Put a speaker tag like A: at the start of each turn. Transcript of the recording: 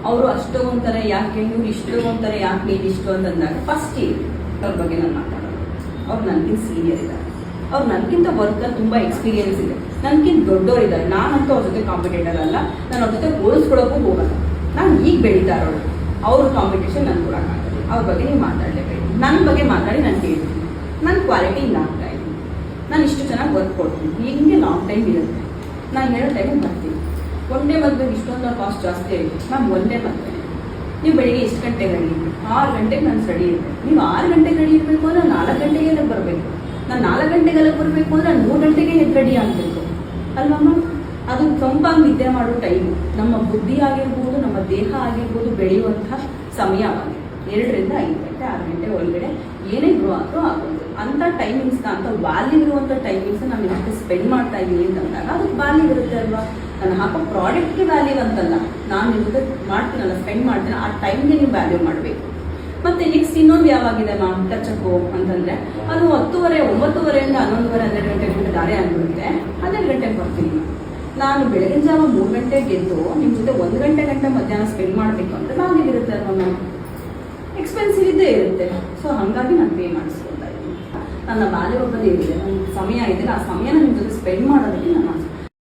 A: ಅವರು ಅಷ್ಟು ತಗೊಂತಾರೆ ಯಾಕೆ, ಇವ್ರು ಇಷ್ಟು ತಗೊಂತಾರೆ ಯಾಕೆ, ನೀವು ಇಷ್ಟು ಅಂತಂದಾಗ ಫಸ್ಟ್ ಅವ್ರ ಬಗ್ಗೆ ನಾನು ಮಾತಾಡೋದು. ಅವ್ರು ನನಗಿಂತ ಸೀನಿಯರ್ ಇದ್ದಾರೆ, ಅವ್ರು ನನಗಿಂತ ವರ್ಕಲ್ಲಿ ತುಂಬ ಎಕ್ಸ್ಪೀರಿಯನ್ಸ್ ಇದೆ, ನನಗಿಂತ ದೊಡ್ಡವ್ರು ಇದ್ದಾರೆ. ನಾನಂತೂ ಅವ್ರ ಜೊತೆ ಕಾಂಪಿಟೇಟರ್ ಅಲ್ಲ, ನಾನು ಅವ್ರ ಜೊತೆ ಹೋಲಿಸ್ಕೊಳ್ಳೋಕ್ಕೂ ಹೋಗಲ್ಲ. ನಾನು ಈಗ ಬೆಳೀತಾ ಇರೋಳು, ಅವ್ರ ಕಾಂಪಿಟೇಷನ್ ನಾನು ಕೊಡೋಕ್ಕಾಗಲ್ಲ. ಅವ್ರ ಬಗ್ಗೆ ನೀವು ಮಾತಾಡಲೇಬೇಕು. ನನ್ನ ಬಗ್ಗೆ ಮಾತಾಡಿ ನಾನು ಹೇಳ್ತೀನಿ, ನನ್ನ ಕ್ವಾಲಿಟಿ ಇಲ್ಲ ಆಗ್ತಾ ಇದ್ದೀನಿ, ನಾನು ಇಷ್ಟು ಚೆನ್ನಾಗಿ ವರ್ಕ್ ಕೊಡ್ತೀನಿ, ಹಿಂಗೆ ಲಾಂಗ್ ಟೈಮ್ ಇರುತ್ತೆ. ನಾನು ಹೇಳೋ ಟೈಮಿಗೆ ಬರ್ತೀನಿ. ಒಂದೇ ಮದುವೆಗೆ ಇಷ್ಟೊಂದು ಕಾಸ್ಟ್ ಜಾಸ್ತಿ ಆಗಿದೆ ಮ್ಯಾಮ್. ಒಂದೇ ಮದುವೆ ನೀವು ಬೆಳಿಗ್ಗೆ ಎಷ್ಟು ಗಂಟೆಗೆ ರೆಡಿ ಇರಬೇಕು, 6 ಗಂಟೆಗೆ ನಾನು ರೆಡಿ ಇರಬೇಕು. ನೀವು 6 ಗಂಟೆಗೆ ರೆಡಿ ಇರಬೇಕು ಅಂದರೆ 4 ಗಂಟೆಗೆಲ್ಲ ಬರಬೇಕು. ನಾನು 4 ಗಂಟೆಗೆಲ್ಲ ಬರಬೇಕು ಅಂದರೆ ನಾನು 3 ಗಂಟೆಗೆ ಎದ್ದು ರೆಡಿ ಆಗಬೇಕು ಅಲ್ವಮ್ಮ. ಅದು ತಂಪಾಗಿ ನಿದ್ದೆ ಮಾಡೋ ಟೈಮು. ನಮ್ಮ ಬುದ್ಧಿ ಆಗಿರ್ಬೋದು, ನಮ್ಮ ದೇಹ ಆಗಿರ್ಬೋದು ಬೆಳೆಯುವಂತಹ ಸಮಯ ಅವಾಗ 2 ರಿಂದ 5 ಗಂಟೆ 6 ಗಂಟೆ ಒಳಗಡೆ ಏನೇ ಗ್ರೋ ಆದರೂ ಆಗೋದು. ಅಂಥ ಟೈಮಿಂಗ್ಸ್ನ, ಅಂಥ ವ್ಯಾಲ್ಯೂ ಇರುವಂಥ ಟೈಮಿಂಗ್ಸ್ ನಾನು ಇವತ್ತು ಸ್ಪೆಂಡ್ ಮಾಡ್ತಾ ಇದ್ದೀನಿ ಅಂತಂದಾಗ ಅದಕ್ಕೆ ವ್ಯಾಲ್ಯೂ ಇರುತ್ತೆ ಅಲ್ವಾ. ನಾನು ಹಾಕೋ ಪ್ರಾಡಕ್ಟ್ಗೆ ವ್ಯಾಲ್ಯೂ ಅಂತಲ್ಲ, ನಾನು ಇವತ್ತು ಮಾಡ್ತೀನಲ್ಲ, ಸ್ಪೆಂಡ್ ಮಾಡ್ತೀನಿ, ಆ ಟೈಮ್ಗೆ ನೀವು ವ್ಯಾಲ್ಯೂ ಮಾಡಬೇಕು. ಮತ್ತೆ ನೆಕ್ಸ್ಟ್ ಇನ್ನೊಂದು ಯಾವಾಗಿದೆ ಮ್ಯಾಮ್ ಟಚಪ್ಪು ಅಂತಂದರೆ, ಅದು 10:30 9:30 ಇಂದ 11:30 12 ಗಂಟೆ ದಾರಿ ಆಗಿಬಿಡುತ್ತೆ. 12 ಗಂಟೆಗೆ ಬರ್ತೀನಿ. ನಾನು ಬೆಳಗಿನ ಜಾವ 3 ಗಂಟೆಗೆ ಗೆದ್ದು ನಿಮ್ಮ ಜೊತೆ 1 ಗಂಟೆ ಮಧ್ಯಾಹ್ನ ಸ್ಪೆಂಡ್ ಮಾಡಬೇಕು ಅಂದರೆ ನಾವಿರುತ್ತೆ ಅಲ್ವಾ ಮ್ಯಾಮ್, ಎಕ್ಸ್ಪೆನ್ಸಿವ್ ಇದ್ದೇ ಇರುತ್ತೆ. ಸೊ ಹಾಗಾಗಿ ನಾನು ಪೇ ಮಾಡಿಸ್ಕೊಳ್ತಾ ಇದ್ದೀನಿ. ನನ್ನ ವ್ಯಾಲ್ಯೂಬಲ್ ಏನಿದೆ, ನನ್ನ ಸಮಯ ಇದೆ, ಆ ಸಮಯನ ನಿಮ್ಮ ಜೊತೆ ಸ್ಪೆಂಡ್ ಮಾಡೋದಕ್ಕೆ ನಾನು